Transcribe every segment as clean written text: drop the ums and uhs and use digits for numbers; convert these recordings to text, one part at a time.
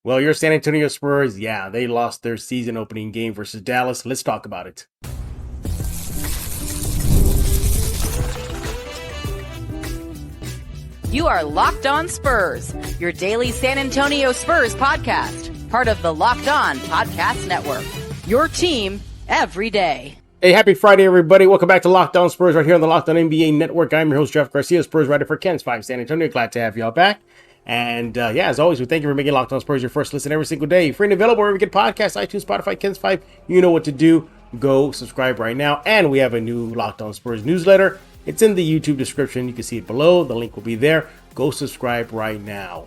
Well, your San Antonio Spurs, yeah, they lost their season opening game versus Dallas. Let's talk about it. You are Locked On Spurs, your daily San Antonio Spurs podcast, part of the Locked On Podcast Network. Your team every day. Hey, happy Friday, everybody. Welcome back to Locked On Spurs right here on the Locked On NBA Network. I'm your host, Jeff Garcia, Spurs writer for Ken's 5 San Antonio. Glad to have y'all back. And as always, we thank you for making Locked On Spurs your first listen every single day. Free and available wherever you get podcasts, iTunes, Spotify, Ken's 5. You know what to do. Go subscribe right now. And we have a new Locked On Spurs newsletter. It's in the YouTube description. You can see it below. The link will be there. Go subscribe right now.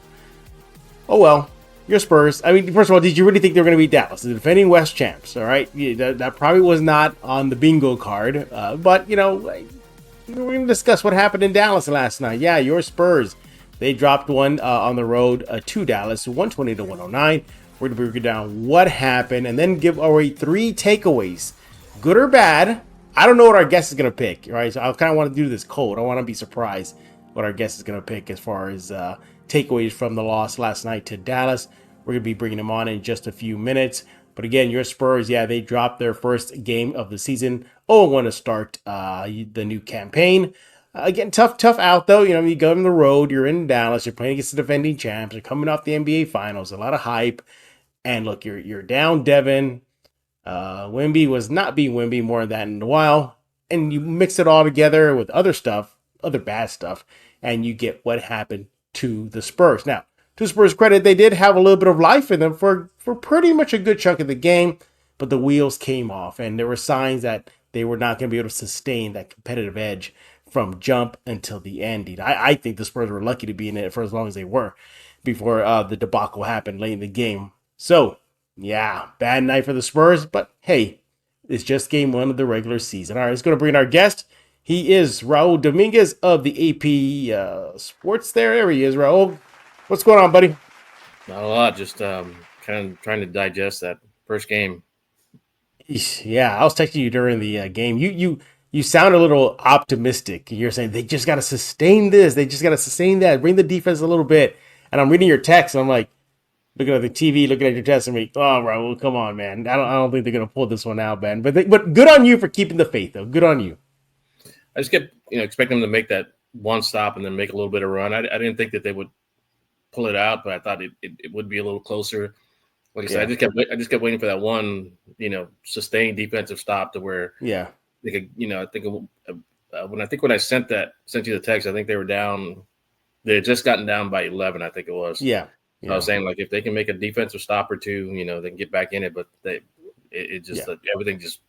Oh, well, your Spurs. I mean, first of all, did you really think they were going to beat Dallas, the defending West champs? All right. Yeah, that probably was not on the bingo card. But, we're going to discuss what happened in Dallas last night. Yeah, your Spurs. They dropped one on the road to Dallas, 120-109. We're going to break down what happened and then give away 3 takeaways, good or bad. I don't know what our guest is going to pick, right? So I kind of want to do this cold. I want to be surprised what our guest is going to pick as far as takeaways from the loss last night to Dallas. We're going to be bringing them on in just a few minutes. But again, your Spurs, yeah, they dropped their first game of the season. 0-1 to start the new campaign. Again, tough out though. You go on the road, you're in Dallas, you're playing against the defending champs, you're coming off the NBA Finals, a lot of hype. And look, you're down Devin. Wemby was not being Wemby more than that in a while. And you mix it all together with other stuff, other bad stuff, and you get what happened to the Spurs. Now, to Spurs' credit, they did have a little bit of life in them for pretty much a good chunk of the game, but the wheels came off, and there were signs that they were not going to be able to sustain that competitive edge from jump until the end. I think the Spurs were lucky to be in it for as long as they were before the debacle happened late in the game. So, yeah, bad night for the Spurs, but hey, it's just game 1 of the regular season. All right, let's go to bring in our guest. He is Raul Dominguez of the AP Sports there. There he is, Raul. What's going on, buddy? Not a lot, just kind of trying to digest that first game. Yeah, I was texting you during the game. You sound a little optimistic. You're saying they just got to sustain this. They just got to sustain that. Bring the defense a little bit. And I'm reading your text, and I'm like, looking at the TV, looking at your text, and I'm like, oh, Raul, come on, man. I don't think they're gonna pull this one out, man. But good on you for keeping the faith, though. Good on you. I just kept expecting them to make that one stop and then make a little bit of run. I didn't think that they would pull it out, but I thought it would be a little closer. Like I said, I just kept waiting for that one, sustained defensive stop to where they could, I think when I sent you the text, I think they were down. They had just gotten down by 11, I think it was. Yeah. So I was saying, like, if they can make a defensive stop or two, they can get back in it. But everything just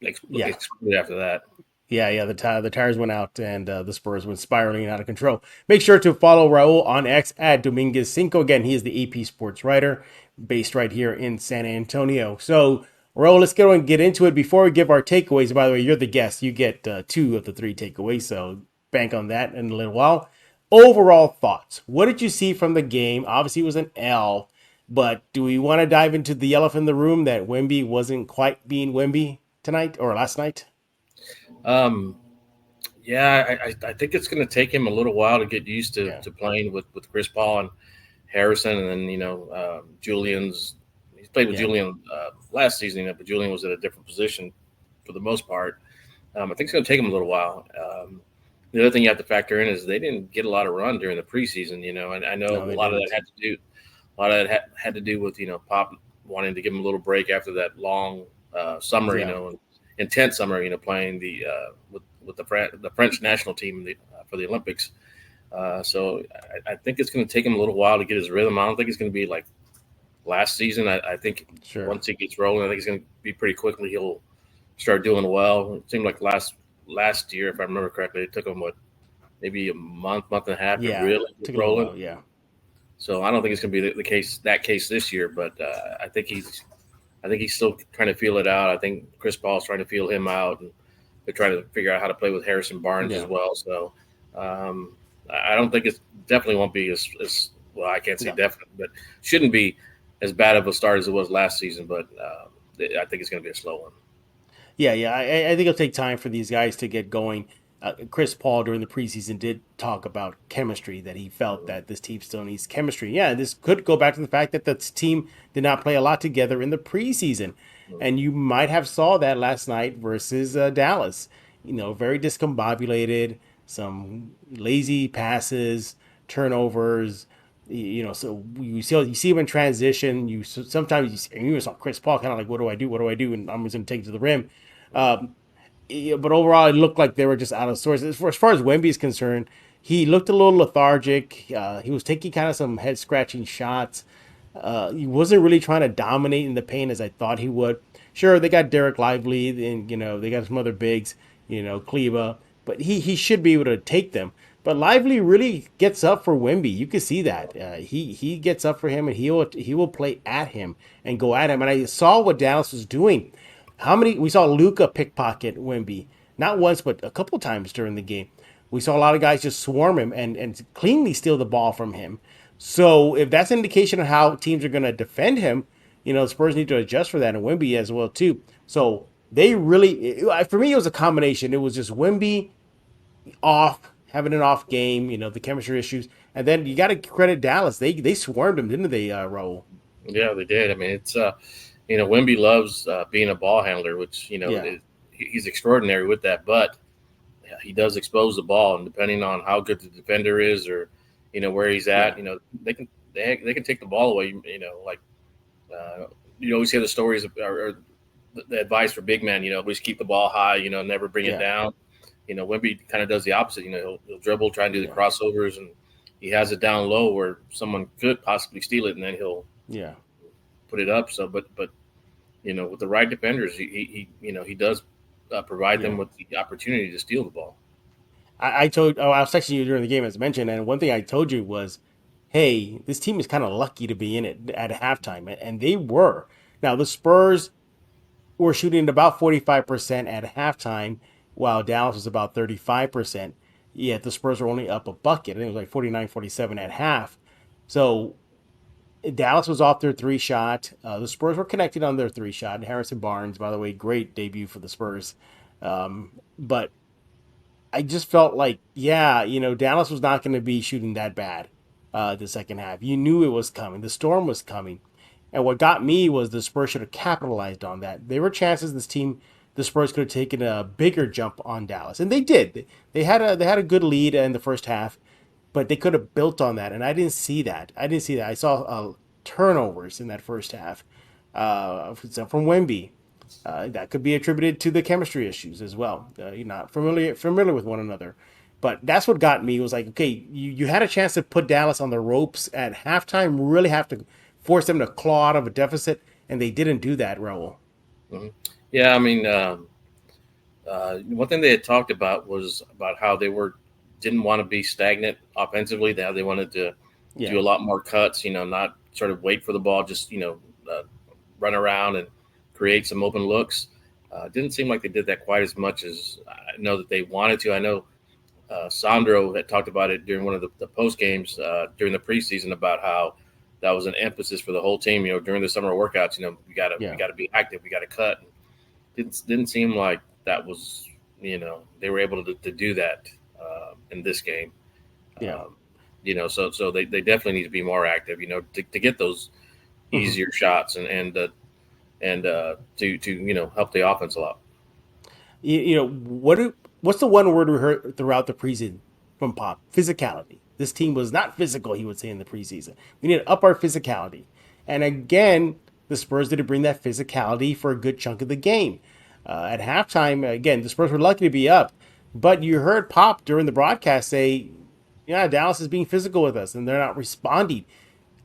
exploded after that. Yeah. The tires went out, and the Spurs went spiraling out of control. Make sure to follow Raul on X at Dominguez5. Again, he is the AP Sports writer based right here in San Antonio. So, Raul, let's go and get into it. Before we give our takeaways, by the way, you're the guest. You get 2 of the 3 takeaways, so bank on that in a little while. Overall thoughts. What did you see from the game? Obviously, it was an L, but do we want to dive into the elephant in the room that Wemby wasn't quite being Wemby tonight or last night? Yeah, I think it's going to take him a little while to get used to playing with Chris Paul and Harrison, and then Julian's. He's played with Julian last season, but Julian was at a different position for the most part. I think it's going to take him a little while. The other thing you have to factor in is they didn't get a lot of run during the preseason, and I know a lot of that had to do with Pop wanting to give him a little break after that long summer, intense summer, playing with the French national team for the Olympics. So I think it's going to take him a little while to get his rhythm. I don't think it's going to be like last season. I think once he gets rolling, I think it's going to be pretty quickly. He'll start doing well. It seemed like last year, if I remember correctly, it took him maybe a month and a half to really get rolling. Yeah. So I don't think it's going to be the case this year, but I think he's still trying to feel it out. I think Chris Paul's trying to feel him out, and they're trying to figure out how to play with Harrison Barnes as well. So I don't think it definitely won't be as well. I can't say definite, but shouldn't be as bad of a start as it was last season. But I think it's going to be a slow one. Yeah. I think it'll take time for these guys to get going. Chris Paul during the preseason did talk about chemistry, that he felt that this team still needs chemistry. Yeah, this could go back to the fact that the team did not play a lot together in the preseason. And you might have saw that last night versus Dallas. Very discombobulated, some lazy passes, turnovers. So you see him in transition. Sometimes you saw Chris Paul kind of like, what do I do? What do I do? And I'm just going to take it to the rim. Yeah, but overall, it looked like they were just out of sorts. As far as Wemby is concerned, he looked a little lethargic. He was taking kind of some head scratching shots. He wasn't really trying to dominate in the paint as I thought he would. Sure, they got Derek Lively, and they got some other bigs, Kleba, but he should be able to take them. But Lively really gets up for Wemby. You can see that he gets up for him, and he will play at him and go at him. And I saw what Dallas was doing. How many we saw Luca pickpocket Wemby, not once but a couple times during the game. We saw a lot of guys just swarm him and cleanly steal the ball from him. So if that's an indication of how teams are going to defend him, the Spurs need to adjust for that, and Wemby as well too. So they really, for me, it was a combination. It was just Wemby off, having an off game, the chemistry issues, and then you got to credit Dallas. They swarmed him, didn't they, Raul? Yeah, they did. I mean, it's Wemby loves being a ball handler, which Yeah, he's extraordinary with that. But yeah, he does expose the ball, and depending on how good the defender is, or where he's at, yeah, they can take the ball away. Like you always hear the stories or the advice for big men. Always keep the ball high. Never bring it yeah, down. Wemby kind of does the opposite. He'll dribble, try and do the yeah, crossovers, and he has it down low where someone could possibly steal it, and then he'll yeah. put it up. So, but with the right defenders, he does provide them Yeah. with the opportunity to steal the ball. I was texting you during the game as mentioned, and one thing I told you was, hey, this team is kind of lucky to be in it at halftime, and they were. Now the Spurs were shooting at about 45% at halftime, while Dallas was about 35%. Yet the Spurs were only up a bucket. I think it was like 49-47 at half. So Dallas was off their three shot. The Spurs were connected on their three shot. Harrison Barnes, by the way, great debut for the Spurs. But I just felt like, yeah, Dallas was not going to be shooting that bad the second half. You knew it was coming. The storm was coming. And what got me was the Spurs should have capitalized on that. There were chances the Spurs could have taken a bigger jump on Dallas, and they did. They had a good lead in the first half, but they could have built on that, and I didn't see that. I saw turnovers in that first half from Wemby. That could be attributed to the chemistry issues as well. You're not familiar with one another, but that's what got me. It was like, okay, you had a chance to put Dallas on the ropes at halftime. Really have to force them to claw out of a deficit, and they didn't do that, Raul. Mhm. Yeah, I mean, one thing they had talked about was about how they didn't want to be stagnant offensively. How they wanted to Yeah, do a lot more cuts. Not sort of wait for the ball, just run around and create some open looks. Didn't seem like they did that quite as much as I know that they wanted to. I know Sandro had talked about it during one of the post games during the preseason about how that was an emphasis for the whole team. During the summer workouts, we yeah, gotta be active, we gotta cut. Didn't seem like that was they were able to do that in this game. yeah. Um, so they definitely need to be more active. To get those Mhm. easier shots and to help the offense a lot. What's the one word we heard throughout the preseason from Pop? Physicality. This team was not physical, he would say in the preseason. We need to up our physicality. And again, the Spurs didn't bring that physicality for a good chunk of the game. At halftime, again, the Spurs were lucky to be up, but you heard Pop during the broadcast say, "Yeah, Dallas is being physical with us, and they're not responding."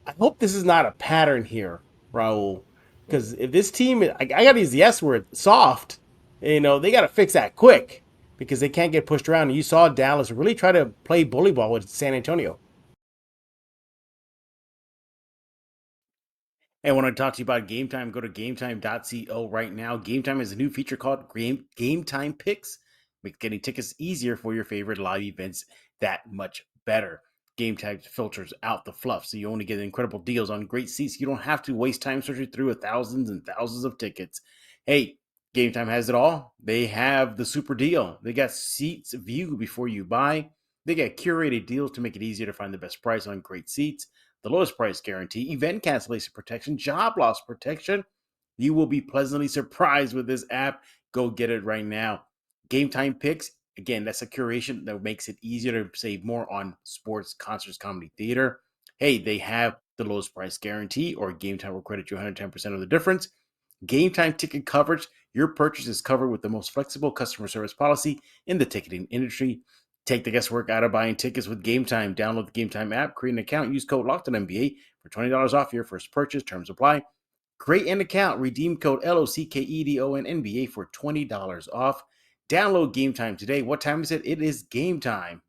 I hope this is not a pattern here, Raul. Because if this team, I got to use the S word, soft, they got to fix that quick because they can't get pushed around. And you saw Dallas really try to play bully ball with San Antonio. And when I talk to you about Game Time, go to gametime.co right now. Game Time has a new feature called Game Time Picks. Makes getting tickets easier for your favorite live events that much better. Game Time filters out the fluff, so you only get incredible deals on great seats. You don't have to waste time searching through thousands and thousands of tickets. Hey, Game Time has it all. They have the super deal. They got seats view before you buy. They got curated deals to make it easier to find the best price on great seats, the lowest price guarantee, event cancellation protection, job loss protection. You will be pleasantly surprised with this app. Go get it right now. Game Time Picks, again, that's a curation that makes it easier to save more on sports, concerts, comedy, theater. Hey, they have the lowest price guarantee, or Game Time will credit you 110% of the difference. Game Time ticket coverage, your purchase is covered with the most flexible customer service policy in the ticketing industry. Take the guesswork out of buying tickets with Game Time. Download the Game Time app, create an account, use code LOCKEDONNBA for $20 off your first purchase. Terms apply. Create an account, redeem code LOCKEDONNBA for $20 off. Download Game Time today. What time is it? It is game time.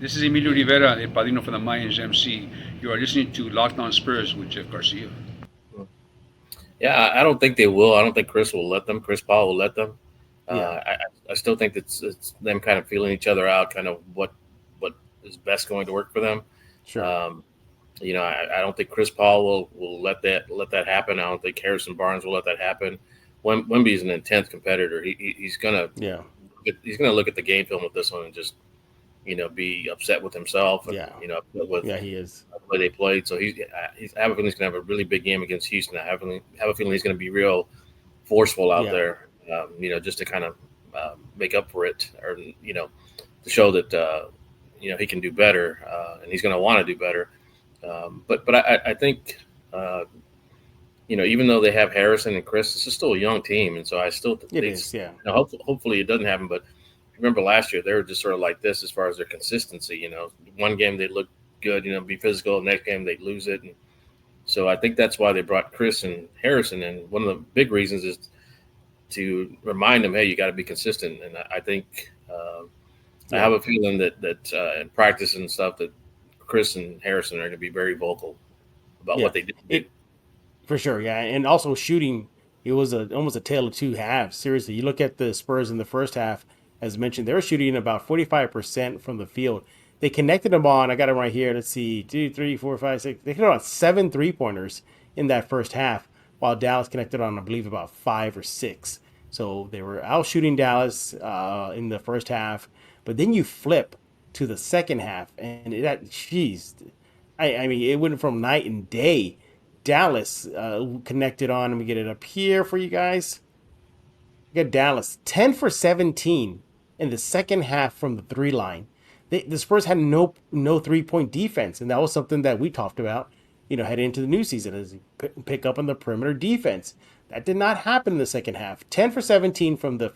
This is Emilio Rivera, El Padrino for the Mayans MC. You are listening to Locked On Spurs with Jeff Garcia. Yeah, I don't think they will. I don't think Chris will let them. Chris Paul will let them. I still think it's them kind of feeling each other out, kind of what is best going to work for them. Sure. I don't think Chris Paul will let that happen. I don't think Harrison Barnes will let that happen. Wemby is an intense competitor. He's gonna look at the game film with this one and just be upset with himself. And, he is the way they played. So I have a feeling he's gonna have a really big game against Houston. I have a feeling he's gonna be real forceful out there. Just to kind of make up for it, or to show that he can do better, and he's going to want to do better. But I think even though they have Harrison and Chris, this is still a young team, and so I still hopefully it doesn't happen. But remember last year they were just sort of like this as far as their consistency. One game they look good, be physical. Next game they lose it, and so I think that's why they brought Chris and Harrison. And one of the big reasons is to remind them, hey, you got to be consistent. And I think I have a feeling that in practice and stuff that Chris and Harrison are going to be very vocal about what they did. For sure, yeah. And also shooting, it was almost a tale of two halves. Seriously, you look at the Spurs in the first half, as mentioned, they were shooting about 45% from the field. They connected them on, I got it right here, let's see, 2, 3, 4, 5, 6. They hit on 7 3-pointers in that first half, while Dallas connected on, I believe, about 5 or 6. So they were out shooting Dallas in the first half. But then you flip to the second half, and I mean, it went from night and day. Dallas connected on, and we get it up here for you guys. We got Dallas 10 for 17 in the second half from the 3 line. The Spurs had no 3-point defense, and that was something that we talked about, heading into the new season, as pick up on the perimeter defense. That did not happen in the second half. 10 for 17 from the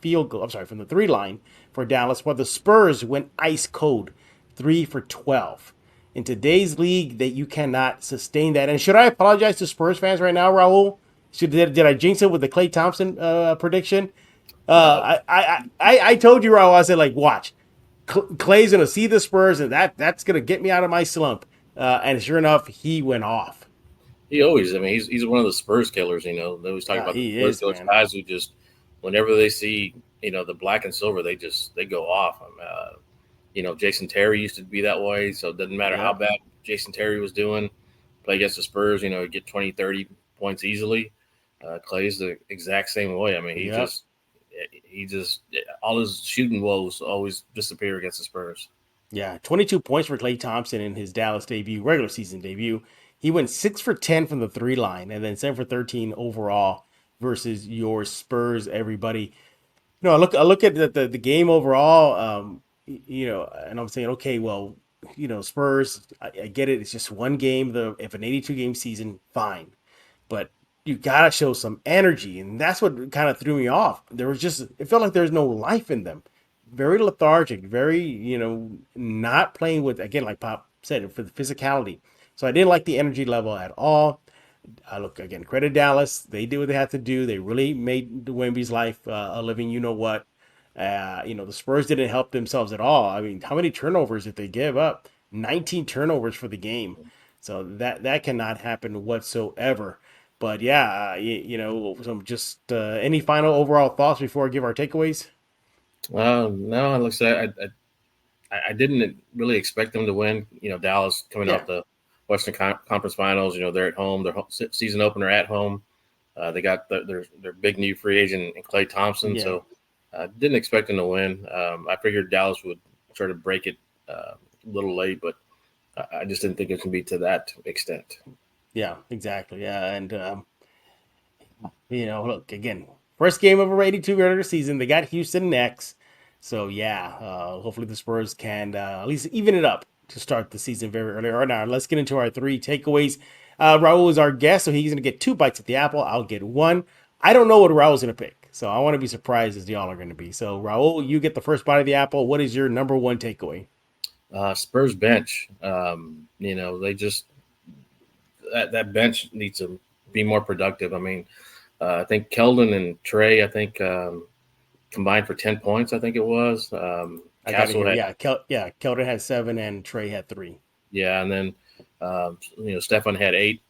field goal. From the 3 line for Dallas, while the Spurs went ice cold, 3 for 12. In today's league, that you cannot sustain that. And should I apologize to Spurs fans right now, Raul? Did I jinx it with the Klay Thompson prediction? I told you, Raul. I said, watch, Klay's gonna see the Spurs, and that's gonna get me out of my slump. And sure enough, he went off. He always, he's one of the Spurs killers, They always talk about the Spurs guys who just, whenever they see, the black and silver, they go off. Jason Terry used to be that way, so it doesn't matter how bad Jason Terry was doing, play against the Spurs, he'd get 20, 30 points easily. Klay's the exact same way. He just all his shooting woes always disappear against the Spurs. Yeah, 22 points for Klay Thompson in his Dallas regular season debut. He went 6 for 10 from the 3 line, and then 7 for 13 overall versus your Spurs. Everybody, I look at the game overall. And I'm saying, okay, well, Spurs. I get it. It's just one game. If an 82-game season, fine, but you gotta show some energy, and that's what kind of threw me off. It felt like there's no life in them. Very lethargic. Very not playing with, again, like Pop said, for the physicality. So I didn't like the energy level at all. Credit Dallas. They did what they had to do. They really made Wemby's life a living. The Spurs didn't help themselves at all. I mean, how many turnovers did they give up? 19 turnovers for the game. So that cannot happen whatsoever. But yeah, just any final overall thoughts before I give our takeaways? No, like I said, I didn't really expect them to win. Dallas coming off the Western Conference Finals. They're at home. Their season opener at home. They got their big new free agent in Klay Thompson. Yeah. So didn't expect them to win. I figured Dallas would try to break it a little late, but I just didn't think it could be to that extent. Yeah, exactly. Yeah, and look again. First game of a 82 regular season. They got Houston next. So yeah, hopefully the Spurs can at least even it up to start the season very early. All right, now let's get into our 3 takeaways. Raul is our guest, so he's going to get 2 bites at the apple. I'll get 1. I don't know what Raul's going to pick, so I want to be surprised as y'all are going to be. So Raul, you get the first bite of the apple. What is your number 1 takeaway? Spurs bench. They just that bench needs to be more productive. I mean, I think Keldon and Trey, combined for 10 points. I think it was. Keldon had 7 and Trey had 3. Yeah, and then Stefan had 8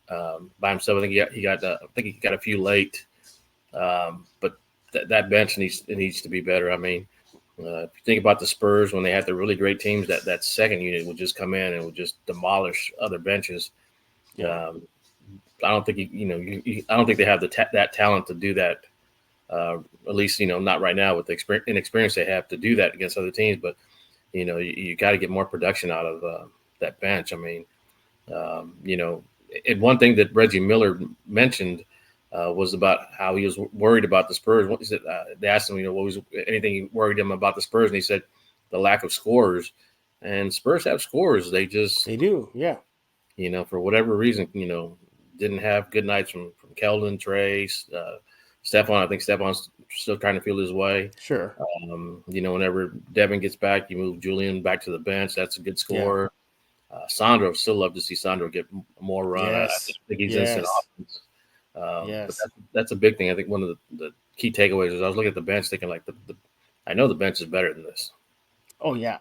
by himself. I think he got a few late, but that bench needs to be better. I mean, if you think about the Spurs when they had the really great teams, that second unit would just come in and would just demolish other benches. Yeah. I don't think I don't think they have that talent to do that. At least not right now with the inexperience they have to do that against other teams. But you got to get more production out of that bench. I mean, and one thing that Reggie Miller mentioned was about how he was worried about the Spurs. He said, they asked him, what was anything worried him about the Spurs, and he said the lack of scorers. And Spurs have scorers. They do, yeah. For whatever reason, didn't have good nights from Keldon, Trey, Stefan. I think Stefan's still trying to feel his way. Sure. Whenever Devin gets back, you move Julian back to the bench. That's a good scorer. Yeah. Sandro, still love to see Sandro get more run. Yes. I think he's instant offense. Yes. But that's a big thing. I think one of the key takeaways is I was looking at the bench thinking I know the bench is better than this. Oh, yeah.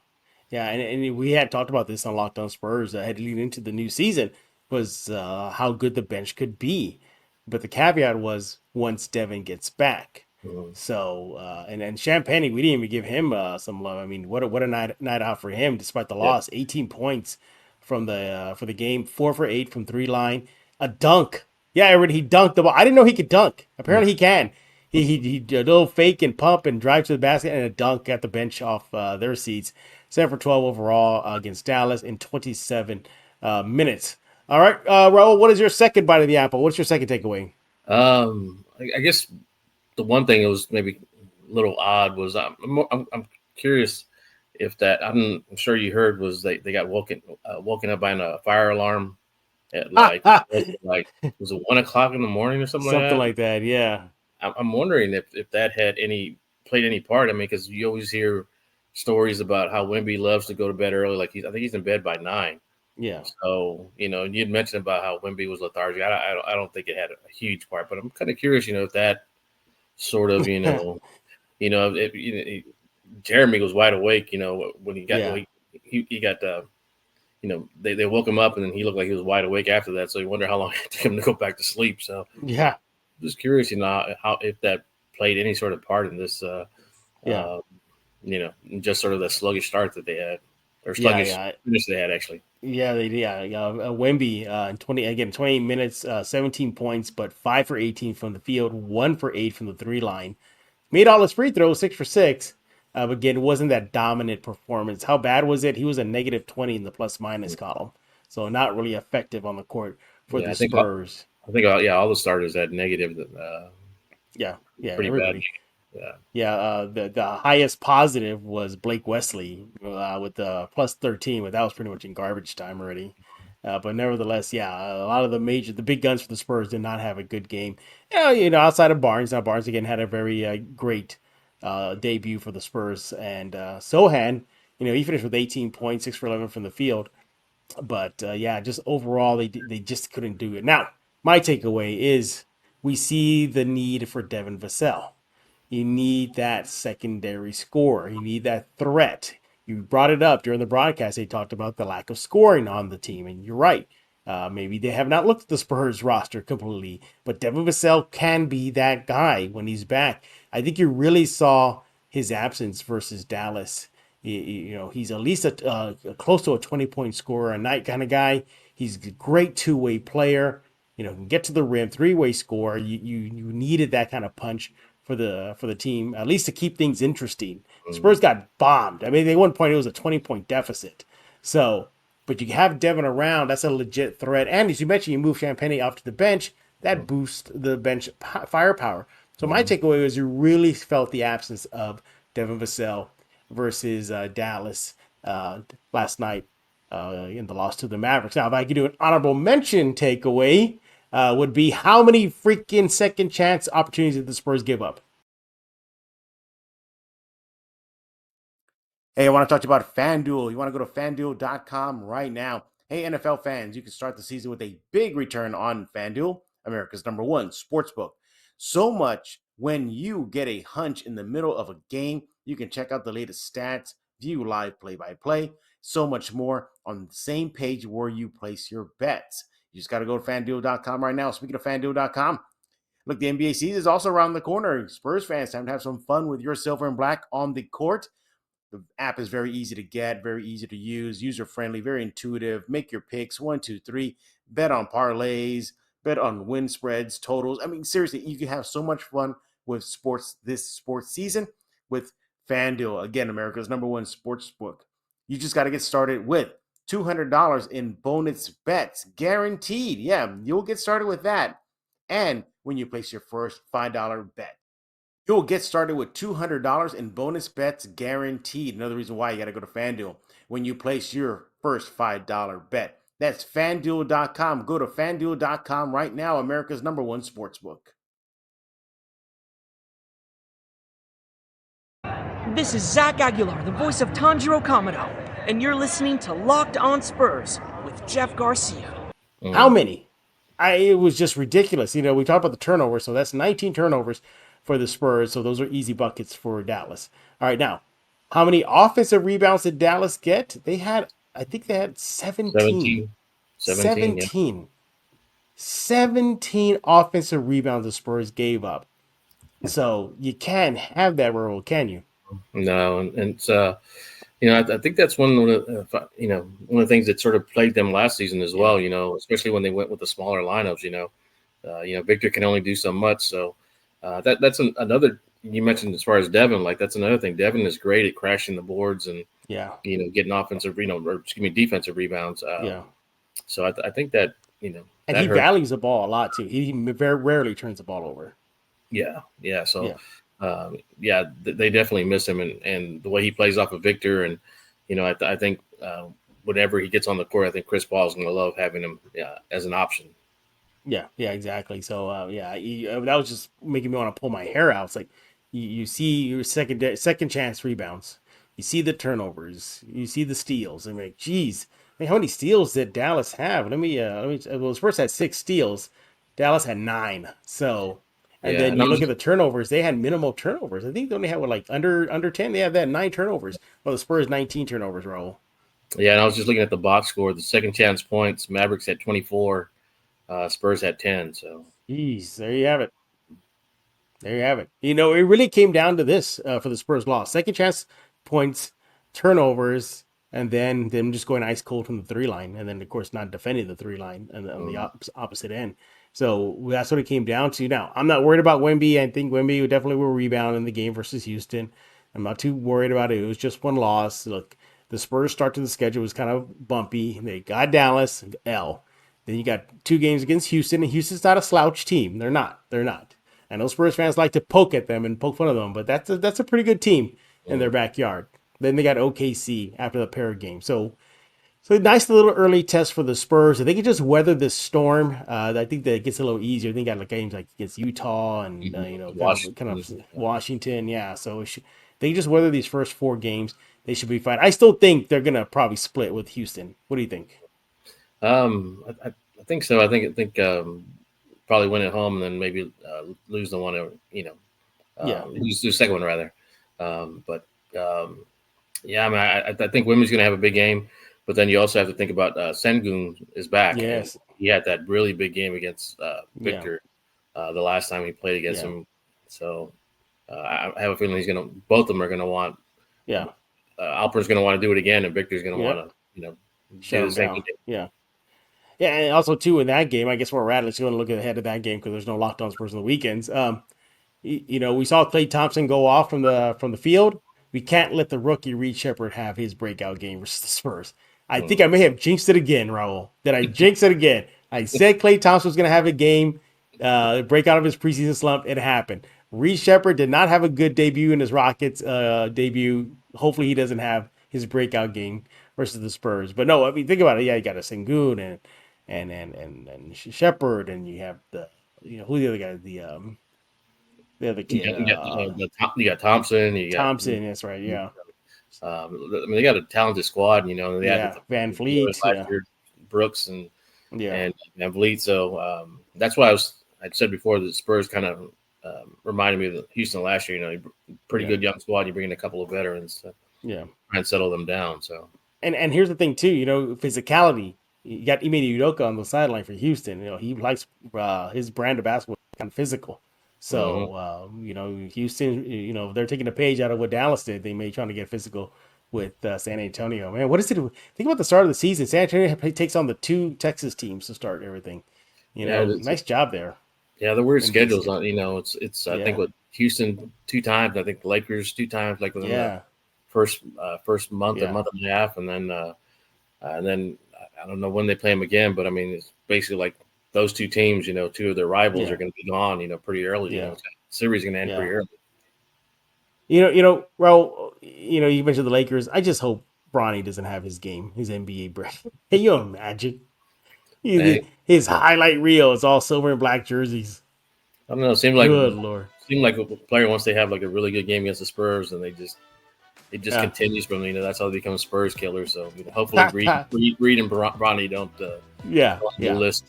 Yeah, and we had talked about this on Locked On Spurs heading into the new season was how good the bench could be. But the caveat was once Devin gets back. Mm-hmm. So, and Champagne, we didn't even give him some love. I mean, what a night out for him despite the loss. 18 points for the game, 4 for 8 from 3 line, a dunk. Yeah, he dunked the ball. I didn't know he could dunk. Apparently he can. He did a little fake and pump and drive to the basket and a dunk at the bench off their seats. 7 for 12 overall against Dallas in 27 minutes. All right, Raul, what is your second bite of the apple? What's your second takeaway? I guess the one thing that was maybe a little odd was I'm curious if that I'm sure you heard was they got woken up by a fire alarm at like was it 1 o'clock in the morning or something like that. Yeah, I'm wondering if that had played any part. I mean, because you always hear stories about how Wemby loves to go to bed early. Like I think he's in bed by 9. Yeah. So, you'd mentioned about how Wemby was lethargic. I don't think it had a huge part, but I'm kind of curious, if that sort of, Jeremy was wide awake, when he got, he got, they woke him up and then he looked like he was wide awake after that. So you wonder how long it took him to go back to sleep. So yeah, just curious, how, if that played any sort of part in this, just sort of the sluggish start that they had. Or sluggish finish they had, actually. Yeah, they did. Wemby, 28 minutes, 17 points, but 5 for 18 from the field, 1 for 8 from the 3 line. Made all his free throws, 6 for 6. But again, it wasn't that dominant performance. How bad was it? He was a negative 20 in the plus-minus column. So not really effective on the court for the Spurs. I think all the starters had negative. Pretty bad. The highest positive was Blake Wesley with the plus 13, but that was pretty much in garbage time already. But nevertheless, a lot of the big guns for the Spurs did not have a good game. Outside of Barnes. Now Barnes again had a very great debut for the Spurs, and Sohan, he finished with 18 points, 6 for 11 from the field. But just overall, they just couldn't do it. Now, my takeaway is we see the need for Devin Vassell. You need that secondary scorer. You need that threat. You brought it up during the broadcast. They talked about the lack of scoring on the team, and you're right. Maybe they have not looked at the Spurs roster completely, but Devin Vassell can be that guy when he's back. I think you really saw his absence versus Dallas. He's at least close to a 20-point scorer a night kind of guy. He's a great two-way player. Can get to the rim, three-way score. You needed that kind of punch for the team, at least to keep things interesting. Spurs got bombed. I mean, at one point it was a 20-point deficit. So, but you have Devin around, that's a legit threat. And as you mentioned, you move Champagne off to the bench, that boosts the bench firepower. So my takeaway was you really felt the absence of Devin Vassell versus Dallas last night in the loss to the Mavericks. Now, if I could do an honorable mention takeaway, would be how many freaking second chance opportunities did the Spurs give up? Hey, I want to talk to you about FanDuel. You want to go to FanDuel.com right now. Hey, NFL fans, you can start the season with a big return on FanDuel, America's #1 sportsbook. So much when you get a hunch in the middle of a game, you can check out the latest stats, view live play-by-play, so much more on the same page where you place your bets. You just got to go to FanDuel.com right now. Speaking of FanDuel.com, look, the NBA season is also around the corner. Spurs fans, time to have some fun with your silver and black on the court. The app is very easy to get, very easy to use, user-friendly, very intuitive. Make your picks, 1, 2, 3. Bet on parlays, bet on win spreads, totals. I mean, seriously, you can have so much fun with sports this sports season with FanDuel. Again, America's #1 sports book. You just got to get started with $200 in bonus bets, guaranteed. Yeah, you'll get started with that. And when you place your first $5 bet, you'll get started with $200 in bonus bets guaranteed. Another reason why you got to go to FanDuel when you place your first $5 bet. That's FanDuel.com. Go to FanDuel.com right now, America's #1 sportsbook. This is Zach Aguilar, the voice of Tanjiro Kamado, and you're listening to Locked On Spurs with Jeff Garcia. How many? It was just ridiculous. We talked about the turnovers, so that's 19 turnovers for the Spurs, so those are easy buckets for Dallas. All right, now, how many offensive rebounds did Dallas get? I think they had 17. 17. Yeah. 17 offensive rebounds the Spurs gave up. So you can't have that, Raul, can you? No, and it's I think that's one of the things that sort of plagued them last season as well. Especially when they went with the smaller lineups. Victor can only do so much. So that's another. You mentioned as far as Devin, that's another thing. Devin is great at crashing the boards and getting offensive, defensive rebounds. So I think that and he values the ball a lot too. He very rarely turns the ball over. Yeah. So. They definitely miss him, and the way he plays off of Victor, and I think whenever he gets on the court, I think Chris Paul is going to love having him as an option. Yeah, exactly. So that was just making me want to pull my hair out. It's like you see your second chance rebounds, you see the turnovers, you see the steals. I'm like, geez, how many steals did Dallas have? Well, Spurs had 6 steals, Dallas had 9. So. And then you look at the turnovers; they had minimal turnovers. I think they only had under 10. They had 9 turnovers. Well, the Spurs 19 turnovers, Raul. Yeah, and I was just looking at the box score. The second chance points, Mavericks had 24, Spurs had 10. So, jeez, there you have it. It really came down to this for the Spurs loss: second chance points, turnovers, and then them just going ice cold from the 3 line, and then of course not defending the 3 line and on the opposite end. So that's what it came down to. Now, I'm not worried about Wemby. I think Wemby definitely will rebound in the game versus Houston. I'm not too worried about it. It was just one loss. Look, the Spurs start to the schedule was kind of bumpy. They got Dallas, L. Then you got 2 games against Houston, and Houston's not a slouch team. They're not. I know Spurs fans like to poke at them and poke fun of them, but that's a pretty good team in their backyard. Then they got OKC after the pair game. So a nice little early test for the Spurs. If they could just weather this storm, I think that it gets a little easier. They got games like against Utah and Washington. Yeah, so they just weather these first 4 games. They should be fine. I still think they're gonna probably split with Houston. What do you think? I think so. I think probably win at home and then maybe lose the one. Lose the second one rather. I think Wemby's gonna have a big game. But then you also have to think about Sengun is back. Yes. He had that really big game against Victor the last time he played against him. So I have a feeling both of them are going to want. Yeah. Alper's going to want to do it again, and Victor's going to want to, do the same thing. Yeah. Yeah, and also too in that game, I guess we're rather going to look ahead of that game because there's no Locked On Spurs on the weekends. We saw Klay Thompson go off from the field. We can't let the rookie Reed Shepherd have his breakout game versus the Spurs. I think I may have jinxed it again, Raul. Did I jinx it again? I said Klay Thompson was going to have a game, break out of his preseason slump. It happened. Reed Shepherd did not have a good debut in his Rockets debut. Hopefully he doesn't have his breakout game versus the Spurs. But no, I mean, think about it. Yeah, you got a Sengun and Shepherd, and you have who the other guy? The other kid. You got Thompson. Thompson. That's right. Yeah. I mean, they got a talented squad. They had Van Vliet, Brooks, and Van Vliet. So that's why I said before that the Spurs kind of reminded me of Houston last year. Pretty good young squad. You bring in a couple of veterans to try and settle them down. So and here's the thing too. Physicality. You got Ime Udoka on the sideline for Houston. He likes his brand of basketball kind of physical. So, Houston, they're taking a page out of what Dallas did. They may trying to get physical with San Antonio. Man, what is it? Think about the start of the season. San Antonio takes on the 2 Texas teams to start everything. Nice job there. Yeah, the weird schedules. It's I think with Houston 2 times. I think the Lakers 2 times, like within the first month, a month and a half, and then I don't know when they play them again. But I mean, it's basically like those 2 teams, 2 of their rivals are going to be gone, pretty early. The series is going to end pretty early. Raul, you mentioned the Lakers. I just hope Bronny doesn't have his game, his NBA break. Hey, you imagine? His highlight reel is all silver and black jerseys. I don't know. It seemed like good Lord. Seemed like a player once they have like a really good game against the Spurs, and it just continues from that's how they become Spurs killers. So hopefully Reed and Bronny don't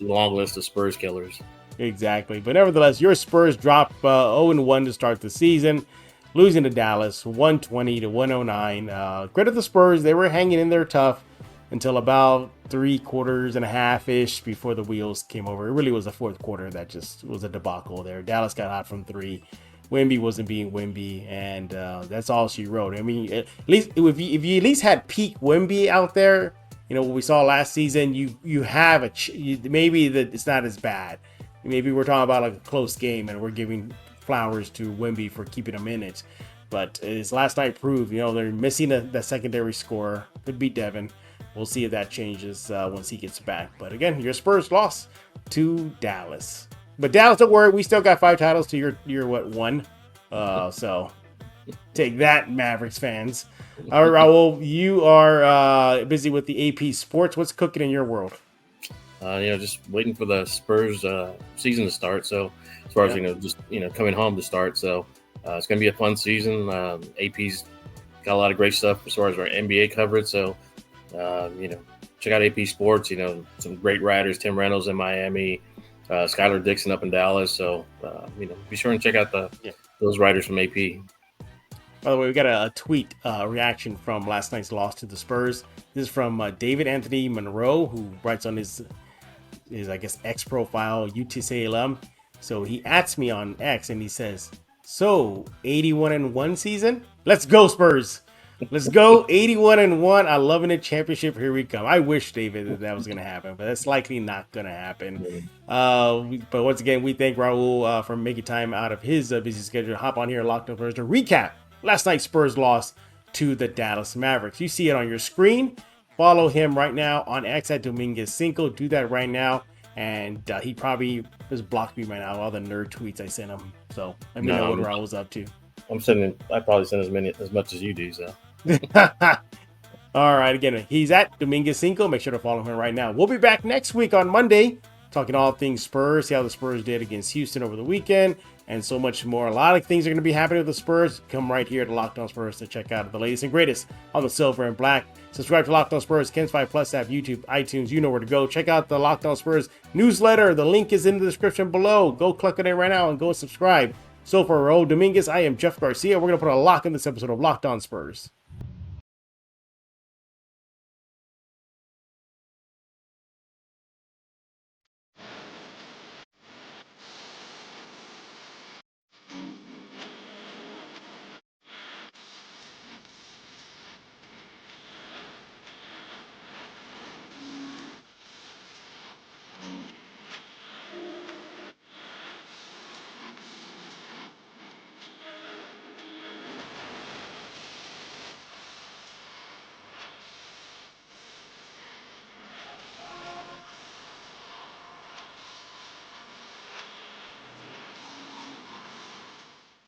long list of Spurs killers. Exactly. But nevertheless, your Spurs dropped 0-1 to start the season, losing to Dallas 120-109. Credit the Spurs. They were hanging in there tough until about 3 quarters and a half-ish before the wheels came over. It really was the 4th quarter that just was a debacle there. Dallas got hot from 3. Wemby wasn't being Wemby, and that's all she wrote. I mean, at least if you at least had peak Wemby out there, what we saw last season, you have maybe that it's not as bad. Maybe we're talking about like a close game, and we're giving flowers to Wemby for keeping him in it. But as last night proved, they're missing the secondary scorer. Could be Devin. We'll see if that changes once he gets back. But again, your Spurs lost to Dallas. But Dallas, don't worry, we still got 5 titles to your 1. So take that, Mavericks fans. All right, Raul, you are busy with the AP Sports. What's cooking in your world? Just waiting for the Spurs season to start. So as far as coming home to start. So it's going to be a fun season. AP's got a lot of great stuff as far as our NBA coverage. So check out AP Sports. Some great writers, Tim Reynolds in Miami. Skylar Dixon up in Dallas. So, be sure and check out those writers from AP. By the way, we got a tweet reaction from last night's loss to the Spurs. This is from David Anthony Monroe, who writes on his I guess, X profile, UTSA alum. So he adds me on X and he says, so 81-1 season? Let's go, Spurs. Let's go 81-1. I love it. Championship. Here we come. I wish, David, that was going to happen, but that's likely not going to happen. But once again, we thank Raul for making time out of his busy schedule to hop on here, Locked On Spurs, to recap last night's Spurs loss to the Dallas Mavericks. You see it on your screen. Follow him right now on X at Dominguez Cinco. Do that right now. And he probably just blocked me right now, all the nerd tweets I sent him. So let me know what Raul's up to. I probably send as much as you do, so. All right, again, he's at Dominguez Cinco. Make sure to follow him right now. We'll be back next week on Monday, talking all things Spurs, see how the Spurs did against Houston over the weekend, and so much more. A lot of things are going to be happening with the Spurs. Come right here to Locked On Spurs to check out the latest and greatest on the silver and black. Subscribe to Locked On Spurs, Ken's 5 Plus app, YouTube, iTunes. You know where to go. Check out the Locked On Spurs newsletter. The link is in the description below. Go click on it right now and go subscribe. So for Raul Dominguez, I am Jeff Garcia. We're going to put a lock in this episode of Locked On Spurs.